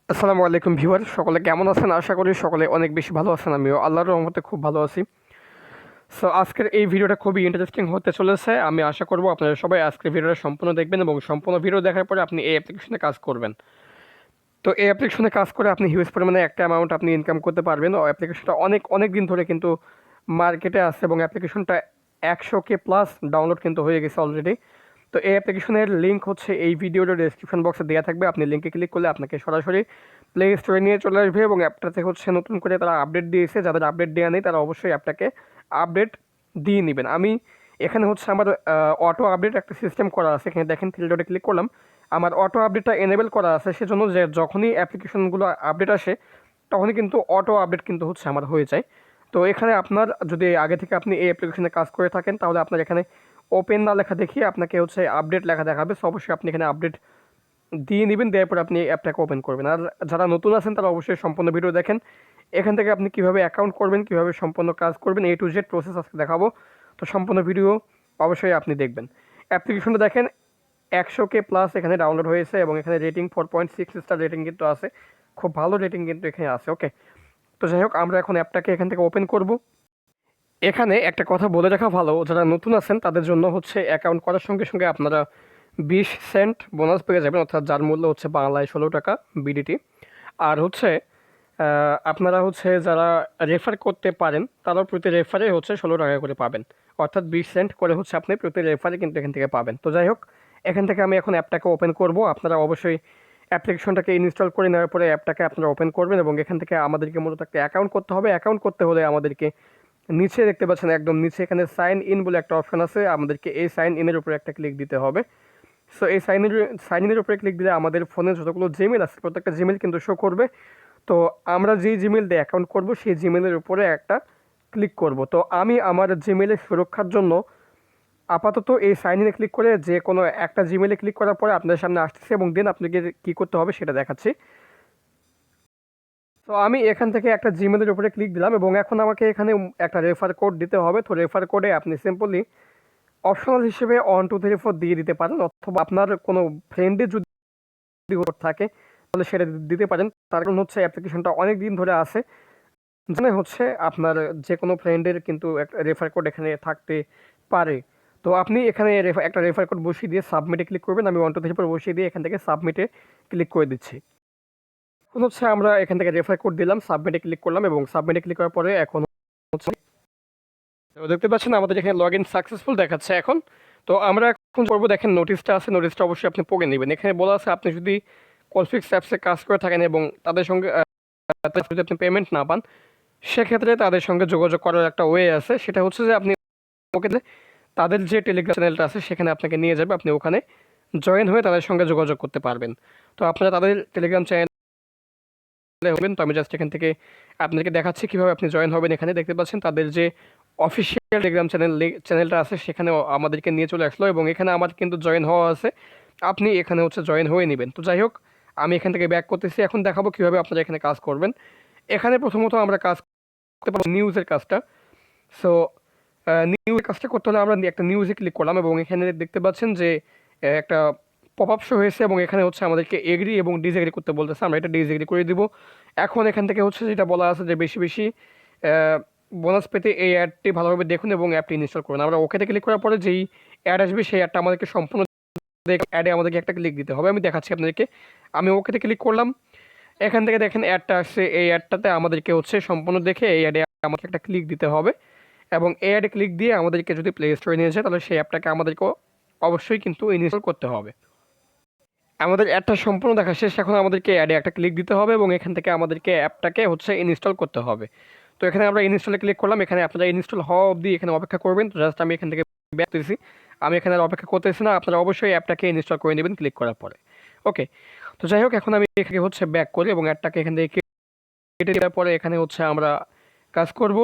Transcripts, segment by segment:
আসসালামু আলাইকুম ভিউয়ার, সকলে কেমন আছেন? আশা করি সকলে অনেক বেশি ভালো আছেন। আমিও আল্লাহর রহমতে খুব ভালো আছি। সো আজকের এই ভিডিওটা খুবই ইন্টারেস্টিং হতে চলেছে। আমি আশা করব আপনারা সবাই আজকের ভিডিওটা সম্পূর্ণ দেখবেন এবং সম্পূর্ণ ভিডিও দেখার পরে আপনি এই অ্যাপ্লিকেশনে কাজ করবেন। তো এই অ্যাপ্লিকেশনে কাজ করে আপনি হিউজ পরিমাণে একটা অ্যামাউন্ট আপনি ইনকাম করতে পারবেন। ও অ্যাপ্লিকেশনটা অনেক অনেক দিন ধরে কিন্তু মার্কেটে আছে এবং অ্যাপ্লিকেশনটা 100K প্লাস ডাউনলোড কিন্তু হয়ে গেছে অলরেডি। তো এই অ্যাপ্লিকেশনের লিঙ্ক হচ্ছে এই ভিডিওর ডেসক্রিপশন বক্সে দেওয়া থাকবে। আপনি লিঙ্কে ক্লিক করলে আপনাকে সরাসরি প্লে স্টোরে নিয়ে চলে আসবে এবং অ্যাপটাতে হচ্ছে নতুন করে তারা আপডেট দিয়েছে। যাদের আপডেট দেওয়া নেই তারা অবশ্যই অ্যাপটাকে আপডেট দিয়ে নেবেন। আমি এখানে হচ্ছে আমার অটো আপডেট একটা সিস্টেম করা আছে। এখানে দেখেন থ্রি ডটে ক্লিক করলাম, আমার অটো আপডেটটা এনেবেল করা আছে। সেজন্য যে যখনই অ্যাপ্লিকেশনগুলো আপডেট আসে তখনই কিন্তু অটো আপডেট কিন্তু হচ্ছে আমার হয়ে যায়। তো এখানে আপনার যদি আগে থেকে আপনি এই অ্যাপ্লিকেশনে কাজ করে থাকেন তাহলে আপনার এখানে ওপেন না লেখা দেখিয়ে আপনাকে হচ্ছে আপডেট লেখা দেখাবে। সো অবশ্যই আপনি এখানে আপডেট দিয়ে নেবেন, দেওয়ার পর আপনি অ্যাপটাকে ওপেন করবেন। আর যারা নতুন আছেন তারা অবশ্যই সম্পূর্ণ ভিডিও দেখেন। এখান থেকে আপনি কীভাবে অ্যাকাউন্ট করবেন, কীভাবে সম্পূর্ণ কাজ করবেন, A to Z প্রসেস আজকে দেখাবো। তো সম্পূর্ণ ভিডিও অবশ্যই আপনি দেখবেন। অ্যাপ্লিকেশনটা দেখেন 100K প্লাস এখানে ডাউনলোড হয়েছে এবং এখানে রেটিং 4.6 স্টার রেটিং কিন্তু আছে। খুব ভালো রেটিং কিন্তু এখানে আছে। ওকে, তো যাই হোক আমরা এখন অ্যাপটাকে এখান থেকে ওপেন করব। এখানে একটা কথা বলে রাখা ভালো, যারা নতুন আছেন তাদের জন্য হচ্ছে অ্যাকাউন্ট করার সঙ্গে সঙ্গে আপনারা 20 সেন্ট বোনাস পেয়ে যাবেন, অর্থাৎ যার মূল্য হচ্ছে বাংলায় 16 টাকা বিডিটি। আর হচ্ছে আপনারা হচ্ছে যারা রেফার করতে পারেন তারাও প্রতি রেফারে হচ্ছে 16 টাকা করে পাবেন, অর্থাৎ 20 সেন্ট করে হচ্ছে আপনি প্রতি রেফারে কিন্তু এখান থেকে পাবেন। তো যাই হোক এখান থেকে আমি এখন অ্যাপটাকে ওপেন করব। আপনারা অবশ্যই অ্যাপ্লিকেশনটাকে ইনস্টল করে নেওয়ার পরে অ্যাপটাকে আপনারা ওপেন করবেন এবং এখান থেকে আমাদেরকে মূলত একটা অ্যাকাউন্ট করতে হবে। অ্যাকাউন্ট করতে হলে আমাদেরকে নিচে দেখতে পাচ্ছেন একদম নিচে এখানে সাইন ইন বলে একটা অপশন আছে। আমাদেরকে এই সাইন ইনের উপরে একটা ক্লিক দিতে হবে। সো এই সাইন ইনের উপরে ক্লিক দিলে আমাদের ফোনে যতগুলো জিমেল আছে প্রত্যেকটা জিমেল কিন্তু শো করবে। তো আমরা যেই জিমেল দিয়ে অ্যাকাউন্ট করব সেই জিমেলের উপরে একটা ক্লিক করব। তো আমি আমার জিমেলের সুরক্ষার জন্য আপাতত এই সাইন ইনে ক্লিক করে যে কোনো একটা জিমেলে ক্লিক করার পরে আপনাদের সামনে আসতেছে এবং দেন আপনাকে কী করতে হবে সেটা দেখাচ্ছি। তো আমি এখান থেকে একটা জিমেলের উপরে ক্লিক দিলাম এবং এখন আমাকে এখানে একটা রেফার কোড দিতে হবে। তো রেফার কোডে আপনি সিম্পলি অপশনাল হিসেবে 1 2 3 4 দিয়ে দিতে পারেন, অথবা আপনার কোনো ফ্রেন্ডের যদি কোড থাকে তাহলে সেটা দিতে পারেন। তার কারণ হচ্ছে অ্যাপ্লিকেশনটা অনেক দিন ধরে আছে, মানে হচ্ছে আপনার যে কোনো ফ্রেন্ডের কিন্তু একটা রেফার কোড এখানে থাকতে পারে। তো আপনি এখানে একটা রেফার কোড বসিয়ে দিয়ে সাবমিটে ক্লিক করবেন। আমি 1 2 3 4 বসিয়ে দিয়ে এখান থেকে সাবমিটে ক্লিক করে দিচ্ছি। এখন হচ্ছে আমরা এখান থেকে রেফার কোড দিলাম, সাবমিটে ক্লিক করলাম এবং সাবমিটে ক্লিক করার পরে এখন হচ্ছে দেখতে পাচ্ছেন আমাদের এখানে লগ ইন সাকসেসফুল দেখাচ্ছে এখন। তো আমরা এখন করবো, দেখেন নোটিশটা আছে, নোটিশটা অবশ্যই আপনি পড়ে নেবেন। এখানে বলা আছে আপনি যদি কলফিক্স অ্যাপসে কাজ করে থাকেন এবং তাদের সঙ্গে যদি আপনি পেমেন্ট না পান সেক্ষেত্রে তাদের সঙ্গে যোগাযোগ করার একটা ওয়ে আছে। সেটা হচ্ছে যে আপনি ওকে তাদের যে টেলিগ্রাম চ্যানেলটা আছে সেখানে আপনাকে নিয়ে যাবে, আপনি ওখানে জয়েন হয়ে তাদের সঙ্গে যোগাযোগ করতে পারবেন। তো আপনারা তাদের টেলিগ্রাম চ্যানেল হবেন। তো আমি জাস্ট এখান থেকে আপনাদেরকে দেখাচ্ছি কীভাবে আপনি জয়েন হবেন। এখানে দেখতে পাচ্ছেন তাদের যে অফিসিয়াল টেলিগ্রাম চ্যানেলটা আছে সেখানে আমাদেরকে নিয়ে চলে আসলো এবং এখানে আমার কিন্তু জয়েন হওয়া আছে। আপনি এখানে হচ্ছে জয়েন হয়ে নেবেন। তো যাই হোক আমি এখান থেকে ব্যাক করতেছি, এখন দেখাবো কীভাবে আপনারা এখানে কাজ করবেন। এখানে প্রথমত আমরা কাজ করতে পারবো নিউজের কাজটা। সো নিউজের কাজটা করতে হলে আমরা একটা নিউজে ক্লিক করলাম এবং এখানে দেখতে পাচ্ছেন যে একটা পপ আপ শো হয়েছে এবং এখানে হচ্ছে আমাদেরকে এগ্রি এবং ডিসএগ্রি করতে বলতেছে। আমরা এটা ডিসএগ্রি করে দিব। এখন এখান থেকে হচ্ছে যেটা বলা আছে যে বেশি বেশি বোনাস পেতে এই অ্যাডটি ভালোভাবে দেখুন এবং অ্যাপটি ইনস্টল করুন। আমরা ওকেতে ক্লিক করার পরে যেই অ্যাড আসবে সেই অ্যাডটা আমাদেরকে সম্পূর্ণ অ্যাডে আমাদেরকে একটা ক্লিক দিতে হবে। আমি দেখাচ্ছি আপনাদেরকে। আমি ওকেতে ক্লিক করলাম, এখান থেকে দেখেন অ্যাডটা আসছে। এই অ্যাডটাতে আমাদেরকে হচ্ছে সম্পূর্ণ দেখে এই অ্যাডে আমাকে একটা ক্লিক দিতে হবে এবং এই অ্যাডে ক্লিক দিয়ে আমাদেরকে যদি প্লে স্টোরে নিয়ে যায় তাহলে সেই অ্যাপটাকে আমাদেরকে অবশ্যই কিন্তু ইনস্টল করতে হবে। আমাদের অ্যাডটা সম্পূর্ণ দেখা শেষ, এখন আমাদেরকে অ্যাডে একটা ক্লিক দিতে হবে এবং এখান থেকে আমাদেরকে অ্যাপটাকে হচ্ছে ইনস্টল করতে হবে। তো এখানে আমরা ইনস্টলে ক্লিক করলাম। এখানে আপনারা ইনস্টল হওয়া অবধি এখানে অপেক্ষা করবেন। তো জাস্ট আমি এখান থেকে বেরোতেছি, আমি এখানে আর অপেক্ষা করতেছি না। আপনারা অবশ্যই অ্যাপটাকে ইনস্টল করে নেবেন ক্লিক করার পরে। ওকে, তো যাই হোক এখন আমি এখানে হচ্ছে ব্যাক করি এবং অ্যাডটাকে এখান থেকে কেটে দেওয়ার পরে এখানে হচ্ছে আমরা কাজ করব।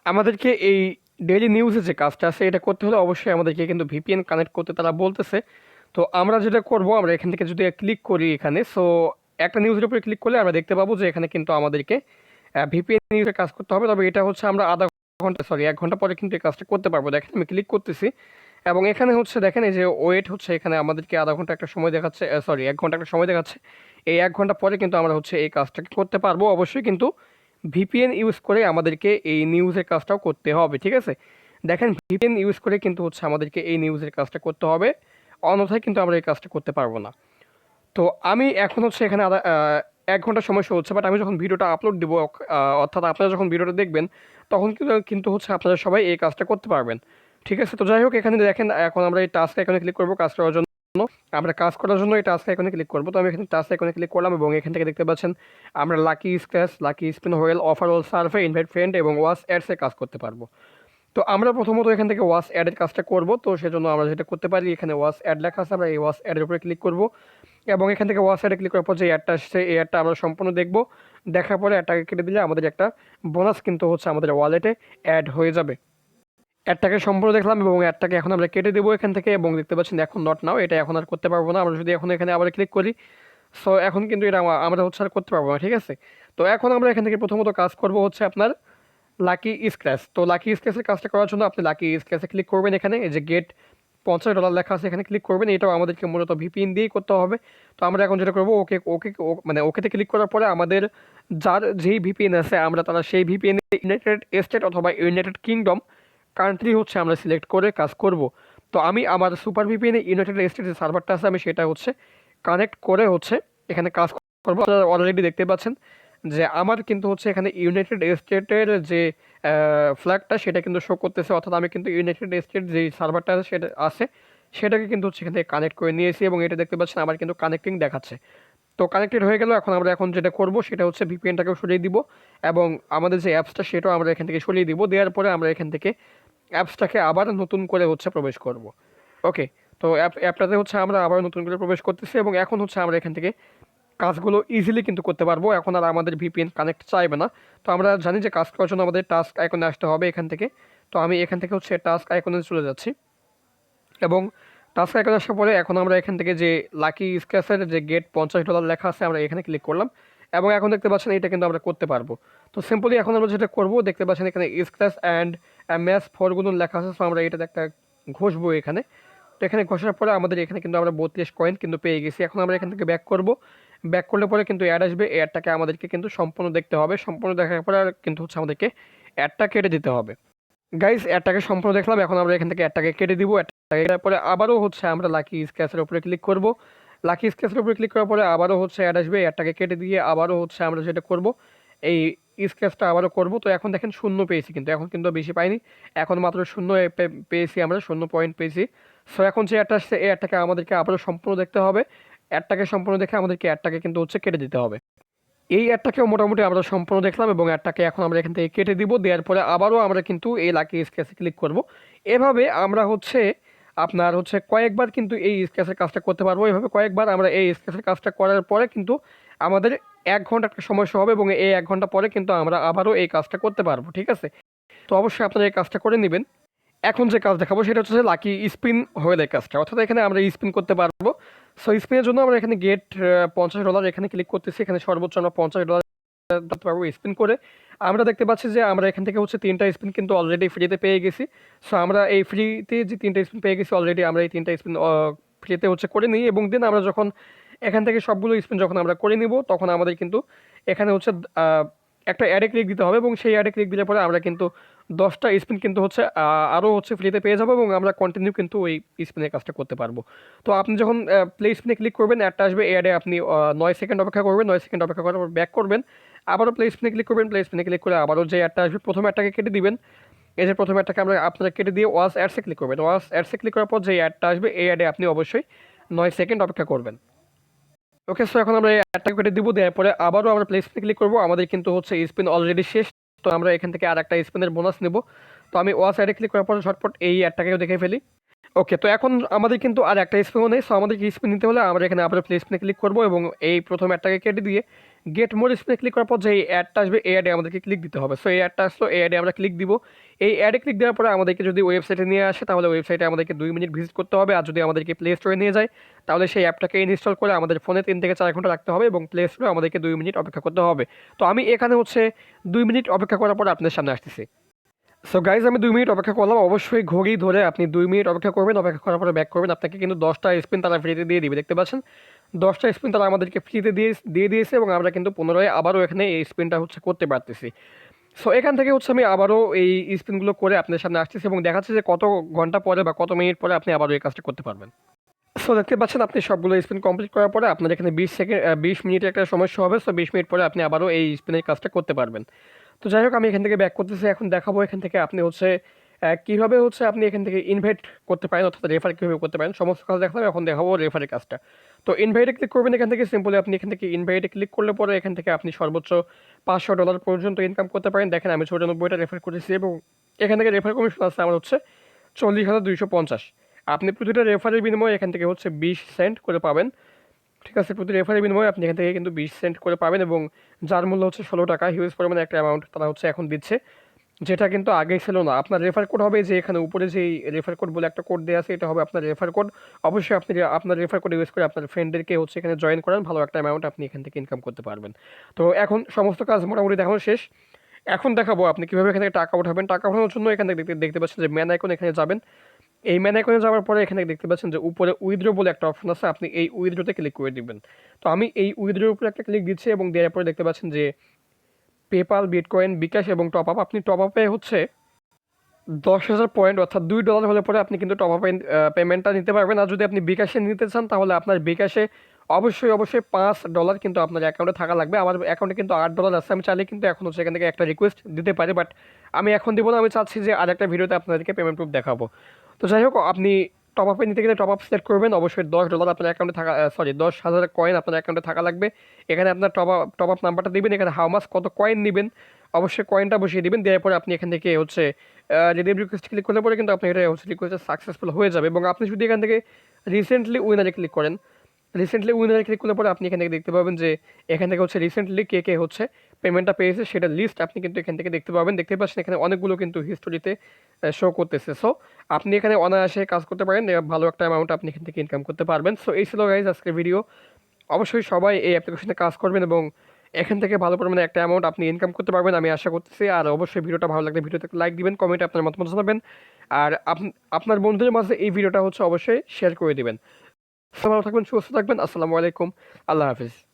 আমাদেরকে এই ডেইলি নিউজে যে কাজটা আছে এটা করতে হলে অবশ্যই আমাদেরকে কিন্তু ভিপিএন কানেক্ট করতে তারা বলতেছে। তো আমরা যেটা করব, আমরা এখান থেকে যদি ক্লিক করি এখানে, সো একটা নিউজের উপরে ক্লিক করলে আমরা দেখতে পাবো যে এখানে কিন্তু আমাদেরকে ভিপিএন নিউজে কাজ করতে হবে। তবে এটা হচ্ছে আমরা 1 ঘন্টা পরে কিন্তু এই কাজটা করতে পারবো। দেখেন আমি ক্লিক করতেছি এবং এখানে হচ্ছে দেখেন এই যে ওয়েট হচ্ছে, এখানে আমাদেরকে আধা ঘন্টা একটা সময় দেখাচ্ছে, 1 ঘন্টা একটা সময় দেখাচ্ছে। এই 1 ঘন্টা পরে কিন্তু আমরা হচ্ছে এই কাজটাকে করতে পারবো। অবশ্যই কিন্তু ভিপিএন ইউজ করে আমাদেরকে এই নিউজের কাজটাও করতে হবে, ঠিক আছে? দেখেন ভিপিএন ইউজ করে কিন্তু হচ্ছে আমাদেরকে এই নিউজের কাজটা করতে হবে, অন্যথায় কিন্তু আমরা এই কাজটা করতে পারবো না। তো আমি এখন হচ্ছে এখানে 1 ঘন্টা সময় শো হচ্ছে, বাট আমি যখন ভিডিওটা আপলোড দিব, অর্থাৎ আপনারা যখন ভিডিওটা দেখবেন তখন কিন্তু হচ্ছে আপনারা সবাই এই কাজটা করতে পারবেন, ঠিক আছে? তো যাই হোক, এখানে দেখেন এখন আমরা এই টাস্ক আইকনে ক্লিক করবো কাজ করার জন্য। আমরা কাজ করার জন্য এই টাস্ক আইকনে ক্লিক করবো। তো আমি এখানে টাস্ক আইকনে ক্লিক করলাম এবং এখান থেকে দেখতে পাচ্ছেন আমরা lucky scratch, lucky spin, whale, overall survey, invite friend এবং ওয়াচ অ্যাডসের কাজ করতে পারবো। তো আমরা প্রথমত এখান থেকে ওয়াচ অ্যাডের কাজটা করব। তো সেজন্য আমরা যেটা করতে পারি, এখানে ওয়াচ অ্যাড লেখা আছে, আমরা এই ওয়াচ অ্যাডের উপরে ক্লিক করব এবং এখান থেকে ওয়াচ অ্যাডে ক্লিক করার পর যে অ্যাডটা আসছে এই অ্যাডটা আমরা সম্পূর্ণ দেখব। দেখার পরে অ্যাডটাকে কেটে দিলে আমাদের একটা বোনাস কিন্তু হচ্ছে আমাদের ওয়ালেটে অ্যাড হয়ে যাবে। অ্যাডটাকে সম্পূর্ণ দেখলাম এবং অ্যাডটাকে এখন আমরা কেটে দেবো এখান থেকে এবং দেখতে পাচ্ছেন এখন নট নাও, এটা এখন আর করতে পারবো না। আমরা যদি এখন এখানে আবার ক্লিক করি, সো এখন কিন্তু এটা আমরা হচ্ছে আর করতে পারবো না, ঠিক আছে? তো এখন আমরা এখান থেকে প্রথমত কাজ করব হচ্ছে আপনার লাকি স্ক্র্যাচ। তো লাকি স্ক্র্যাচের কাজটা করার জন্য আপনি লাকি স্ক্র্যাচে ক্লিক করবেন, এখানে এই যে গেট $50 লেখা আছে এখানে ক্লিক করবেন। এটাও আমাদেরকে মূলত ভিপিএন দিয়েই করতে হবে। তো আমরা এখন যেটা করবো, মানে ওকেতে ক্লিক করার পরে আমাদের যেই ভিপিএন আছে আমরা তারা সেই ভিপিএন ইউনাইটেড স্টেট অথবা ইউনাইটেড কিংডম কান্ট্রি হচ্ছে আমরা সিলেক্ট করে কাজ করব। তো আমি আমার সুপার ভিপিএনে ইউনাইটেড স্টেটের সার্ভারটা আছে, আমি সেটা হচ্ছে কানেক্ট করে হচ্ছে এখানে কাজ করবো। আপনারা অলরেডি দেখতে পাচ্ছেন যে আমার কিন্তু হচ্ছে এখানে ইউনাইটেড স্টেটের যে ফ্ল্যাগটা সেটা কিন্তু শো করতেছে, অর্থাৎ আমি কিন্তু ইউনাইটেড স্টেট যে সার্ভারটা আছে সেটাকে কিন্তু হচ্ছে এখান থেকে কানেক্ট করে নিয়েছি এবং এটা দেখতে পাচ্ছেন আমার কিন্তু কানেক্টিং দেখাচ্ছে। তো কানেক্টেড হয়ে গেল। এখন যেটা করব সেটা হচ্ছে ভিপিএনটাকেও সরিয়ে দিব এবং আমাদের যে অ্যাপসটা সেটাও আমরা এখান থেকে সরিয়ে দিব। দেওয়ার পরে আমরা এখান থেকে অ্যাপসটাকে আবার নতুন করে হচ্ছে প্রবেশ করব। ওকে, তো অ্যাপটাতে হচ্ছে আমরা আবার নতুন করে প্রবেশ করতেছি এবং এখন হচ্ছে আমরা এখান থেকে কাজগুলো ইজিলি কিন্তু করতে পারবো। এখন আর আমাদের ভিপিএন কানেক্ট চাইবে না। তো আমরা জানি যে কাজ করার জন্য আমাদের টাস্ক আইকনে আসতে হবে এখান থেকে। তো আমি এখান থেকে হচ্ছে টাস্ক আইকনে চলে যাচ্ছি এবং টাস্ক আইকনে আসার পরে এখন আমরা এখান থেকে যে লাকি স্ক্র্যাচের যে গেট $50 লেখা আছে আমরা এখানে ক্লিক করলাম এবং এখন দেখতে পাচ্ছেন এটা কিন্তু আমরা করতে পারবো। তো সিম্পলি এখন আমরা যেটা করবো, দেখতে পাচ্ছেন এখানে স্ক্র্যাচ অ্যান্ড ম্যাচ ফরগুলো লেখা আছে। সো আমরা এটাতে একটা ঘষবো এখানে। তো এখানে ঘষার পরে আমাদের এখানে কিন্তু আমরা 32 কয়েন কিন্তু পেয়ে গেছি। এখন আমরা এখান থেকে ব্যাক করব। ব্যাক করলে পরে কিন্তু অ্যাড আসবে, অ্যাডটাকে আমাদেরকে কিন্তু সম্পূর্ণ দেখতে হবে। সম্পূর্ণ দেখার পরে কিন্তু হচ্ছে আমাদেরকে অ্যাডটা কেটে দিতে হবে। গাইস, অ্যাডটাকে সম্পূর্ণ দেখলাম, এখন আমরা এখান থেকে অ্যাডটাকে কেটে দিব। অ্যাডটাকে কেটার পরে আবারও হচ্ছে আমরা লাকি স্ক্র্যাচের উপরে ক্লিক করব। লাকি স্ক্র্যাচের উপরে ক্লিক করার পরে আবারও হচ্ছে অ্যাড আসবে, অ্যাডটাকে কেটে দিয়ে আবারও হচ্ছে আমরা যেটা করব এই স্ক্র্যাচটা আবারও করব। তো এখন দেখেন 0 পেয়েছি, কিন্তু এখন কিন্তু বেশি পাইনি, এখন মাত্র 0 পেয়েছি, আমরা 0 পয়েন্ট পেয়েছি। সো এখন যে অ্যাডটা আসছে এই অ্যাডটাকে আমাদেরকে আবারও সম্পূর্ণ দেখতে হবে। অ্যাডটাকে সম্পূর্ণ দেখে আমাদেরকে অ্যাডটাকে কিন্তু হচ্ছে কেটে দিতে হবে। এই অ্যাডটাকেও মোটামুটি আমরা সম্পূর্ণ দেখলাম এবং অ্যাডটাকে এখন আমরা এখান থেকে কেটে দিব। দেওয়ার পরে আবারও আমরা কিন্তু এই লাকি স্ক্র্যাচে ক্লিক করব। এভাবে আমরা হচ্ছে আপনার হচ্ছে কয়েকবার কিন্তু এই স্ক্র্যাচের কাজটা করতে পারবো। এভাবে কয়েকবার আমরা এই স্ক্র্যাচের কাজটা করার পরে কিন্তু আমাদের 1 ঘন্টা একটা সমস্যা হবে এবং এই 1 ঘন্টা পরে কিন্তু আমরা আবারও এই কাজটা করতে পারবো, ঠিক আছে? তো অবশ্যই আপনারা এই কাজটা করে নেবেন। এখন যে কাজ দেখাবো সেটা হচ্ছে লাকি স্পিন হোয়েলের কাজটা, অর্থাৎ এখানে আমরা স্পিন করতে পারবো। সো স্পিনের জন্য আমরা এখানে গেট $50 এখানে ক্লিক করতেছি। এখানে সর্বোচ্চ আমরা $50 দিতে পারবো স্পিন করে। আমরা দেখতে পাচ্ছি যে আমরা এখান থেকে হচ্ছে 3টা স্পিন কিন্তু অলরেডি ফ্রিতে পেয়ে গেছি। সো আমরা এই ফ্রিতে যে 3টা স্পিন পেয়ে গেছি অলরেডি, আমরা এই 3টা স্পিন ফ্রিতে হচ্ছে করে নিই এবং দেন আমরা যখন এখান থেকে সবগুলো স্পিন যখন আমরা করে নিব তখন আমাদের কিন্তু এখানে হচ্ছে একটা অ্যাডে ক্লিক দিতে হবে এবং সেই অ্যাডে ক্লিক দিলে পরে আমরা কিন্তু 10টা স্পিন কিন্তু হচ্ছে আরও হচ্ছে ফ্রিতে পেয়ে যাবো এবং আমরা কন্টিনিউ কিন্তু ওই স্পিনের কাজটা করতে পারবো। তো আপনি যখন প্লে স্পিনে ক্লিক করবেন, অ্যাডটা আসবে, এই অ্যাডে আপনি 9 সেকেন্ড অপেক্ষা করবেন। 9 সেকেন্ড অপেক্ষা করার পর ব্যাক করবেন, আবারও প্লে স্পিনে ক্লিক করবেন। প্লে স্পিনে ক্লিক করে আবারও যে অ্যাডটা আসবে প্রথম অ্যাডটাকে কেটে দিবেন। এই যে প্রথম অ্যাডটাকে আপনারা কেটে দিয়ে ওয়াচ অ্যাডসে ক্লিক করবেন। ওয়াচ অ্যাডসে ক্লিক করার পর যে অ্যাডটা আসবে এই অ্যাডে আপনি অবশ্যই 9 সেকেন্ড অপেক্ষা করবেন। ওকে, সো এখন আমরা এই অ্যাডটা কেটে দিব। দেওয়ার পরে আবারও আমরা প্লে স্পিনে ক্লিক করবো। আমাদের কিন্তু হচ্ছে স্পিন অলরেডি শেষ। তো আমরা এখান থেকে আর একটা স্পিনের বোনাস নেব। তো আমি ওয়াচ অ্যাডে ক্লিক করার পর ঝটপট এই অ্যাডটাকেও দেখে ফেলি। ওকে, তো এখন আমাদের কিন্তু আর একটা স্পিনও নেই। সো আমাদেরকে স্পিন নিতে হলে আমরা এখানে আবার প্লে স্পিনে ক্লিক করবো এবং এই প্রথম অ্যাডটাকে কেটে দিয়ে গেট মোর স্পিনে ক্লিক করার পর যে এই অ্যাডটা আসবে এই অ্যাডে আমাদেরকে ক্লিক দিতে হবে। সো এই অ্যাডটা আসলো, এই অ্যাডে আমরা ক্লিক দিব। এই অ্যাডে ক্লিক দেওয়ার পরে আমাদেরকে যদি ওয়েবসাইটে নিয়ে আসে তাহলে ওয়েবসাইটে আমাদেরকে 2 মিনিট ভিজিট করতে হবে, আর যদি আমাদেরকে প্লে স্টোরে নিয়ে যায় তাহলে সেই অ্যাপটাকে ইনস্টল করে আমাদের ফোনে 3 থেকে 4 ঘন্টা রাখতে হবে এবং প্লে স্টোরে আমাদেরকে 2 মিনিট অপেক্ষা করতে হবে। তো আমি এখানে হচ্ছে 2 মিনিট অপেক্ষা করার পর আপনার সামনে আসতেছি। সো গাইজ আমি 2 মিনিট অপেক্ষা করলাম। অবশ্যই ঘড়ি ধরে আপনি 2 মিনিট অপেক্ষা করবেন, অপেক্ষা করার পরে ব্যাক করবেন। আপনাকে কিন্তু 10টা স্পিন তারা ফ্রিতে দিয়ে দিবে, দেখতে পাচ্ছেন 10টা স্পিন তারা আমাদেরকে ফ্রিতে দিয়ে দিয়েছে এবং আমরা কিন্তু পুনরায় আবারও এখানে এই স্পিনটা হচ্ছে করতে পারতেছি। সো এখান থেকে হচ্ছে আমি আবারও এই স্পিনগুলো করে আপনার সামনে আসতেছি এবং দেখাচ্ছে যে কত ঘন্টা পরে বা কত মিনিট পরে আপনি আবারও এই কাজটা করতে পারবেন। সো দেখতে পাচ্ছেন আপনি সবগুলো স্পিন কমপ্লিট করার পরে আপনার এখানে 20 মিনিটের একটা সমস্যা হবে। সো 20 মিনিট পরে আপনি আবারও এই স্পিনের কাজটা করতে পারবেন। তো যাই হোক, আমি এখান থেকে ব্যাক করতেছি। এখন দেখাবো এখান থেকে আপনি হচ্ছে কীভাবে হচ্ছে আপনি এখান থেকে ইনভাইট করতে পারেন, অর্থাৎ রেফার কীভাবে করতে পারেন। সমস্ত কাজ দেখালাম, এখন দেখাবো রেফারের কাজটা। তো ইনভাইটে ক্লিক করবেন এখান থেকে। সিম্পলি আপনি এখান থেকে ইনভাইটে ক্লিক করলে পরে এখান থেকে আপনি সর্বোচ্চ $500 পর্যন্ত ইনকাম করতে পারেন। দেখেন আমি 94টা রেফার করেছি এবং এখান থেকে রেফার কমিশন আছে আমার হচ্ছে 40,250। আপনি প্রতিটা রেফারের বিনিময়ে এখান থেকে হচ্ছে 20 সেন্ট করে পাবেন। ঠিক আছে, প্রতি রেফারের বিনিময়ে আপনি এখান থেকে কিন্তু 20 সেন্ট করে পাবেন এবং যার মূল্য হচ্ছে 16 টাকা। হিউজ পরিমাণে একটা অ্যামাউন্ট তারা হচ্ছে এখন দিচ্ছে, যেটা কিন্তু আগে ছিল না। আপনার রেফার কোড হবে যে এখানে উপরে যে রেফার কোড বলে একটা কোড দেওয়া আছে, এটা হবে আপনার রেফার কোড। অবশ্যই আপনি আপনার রেফার কোড ইউজ করে আপনার ফ্রেন্ডদেরকে হচ্ছে এখানে জয়েন করেন, ভালো একটা অ্যামাউন্ট আপনি এখান থেকে ইনকাম করতে পারবেন। তো এখন সমস্ত কাজ মোটামুটি দেখানো শেষ। এখন দেখাবো আপনি কীভাবে এখান থেকে টাকা উঠাবেন। টাকা উঠানোর জন্য এখান থেকে দেখতে পাচ্ছেন যে ম্যান আইকন, এখানে যাবেন। এই ম্যান আইকনে যাওয়ার পরে এখানে দেখতে পাচ্ছেন যে উপরে উইথড্র বলে একটা অপশন আছে, আপনি এই উইথড্রোতে ক্লিক করে দিবেন। তো আমি এই উইথড্রোর উপরে একটা ক্লিক দিচ্ছি এবং দেওয়ার পরে দেখতে পাচ্ছেন যে পেপাল, বিটকয়েন, বিকাশ এবং টপ আপ। আপনি টপ আপে হচ্ছে 10,000 পয়েন্ট অর্থাৎ $2 হলে পরে আপনি কিন্তু টপ আপ পেমেন্টটা নিতে পারবেন। আর যদি আপনি বিকাশে নিতে চান তাহলে আপনার বিকাশে অবশ্যই $5 কিন্তু আপনার অ্যাকাউন্টে থাকা লাগবে। আমার অ্যাকাউন্টে কিন্তু $8 আছে। আমি চাইলে কিন্তু এখন হচ্ছে এখান থেকে একটা রিকোয়েস্ট দিতে পারি, বাট আমি এখন দিব না। আমি চাচ্ছি যে আর একটা ভিডিওতে আপনাদেরকে পেমেন্ট প্রুফ দেখাবো। তো যাই হোক, আপনি টপ আপে নিতে গেলে টপ আপ সিলেক্ট করবেন। অবশ্যই $10 আপনার অ্যাকাউন্টে থাকা, 10,000 কয়েন আপনার অ্যাকাউন্টে থাকা লাগবে। এখানে আপনার টপ আপ নাম্বারটা দিবেন, এখানে হাউ মাস কত কয়েন নেবেন অবশ্যই কয়েনটা বসিয়ে দিবেন। দেওয়ার পরে আপনি এখান থেকে হচ্ছে রিডিম রিকোয়েস্ট ক্লিক করলে পরে কিন্তু আপনার এটা হচ্ছে রিকোয়েস্ট সাকসেসফুল হয়ে যাবে। এবং আপনি যদি এখান থেকে রিসেন্টলি উইনারে ক্লিক করেন, রিসেন্টলি উইনারে ক্লিক করলে পরে আপনি এখান থেকে দেখতে পাবেন যে এখান থেকে হচ্ছে রিসেন্টলি কে কে হচ্ছে পেমেন্টটা পেয়েছে সেটা লিস্ট আপনি কিন্তু এখান থেকে দেখতে পাবেন। দেখতে পাচ্ছেন এখানে অনেকগুলো কিন্তু হিস্টোরিতে শো করতেছে। সো আপনি এখানে অনায়াসে কাজ করতে পারেন, ভালো একটা অ্যামাউন্ট আপনি এখান থেকে ইনকাম করতে পারবেন। সো এই ছিল গাইজ আজকের ভিডিও। অবশ্যই সবাই এই অ্যাপ্লিকেশনে কাজ করবেন এবং এখান থেকে ভালো পরিমাণে একটা অ্যামাউন্ট আপনি ইনকাম করতে পারবেন আমি আশা করতেছি। আর অবশ্যই ভিডিওটা ভালো লাগলে ভিডিওতে লাইক দিবেন, কমেন্টে আপনার মতামত জানাবেন। আর আপনার বন্ধুদের মাঝে এই ভিডিওটা হচ্ছে অবশ্যই শেয়ার করে দিবেন। ভালো থাকবেন, সুস্থ থাকবেন। আসসালামু আলাইকুম, আল্লাহ হাফিজ।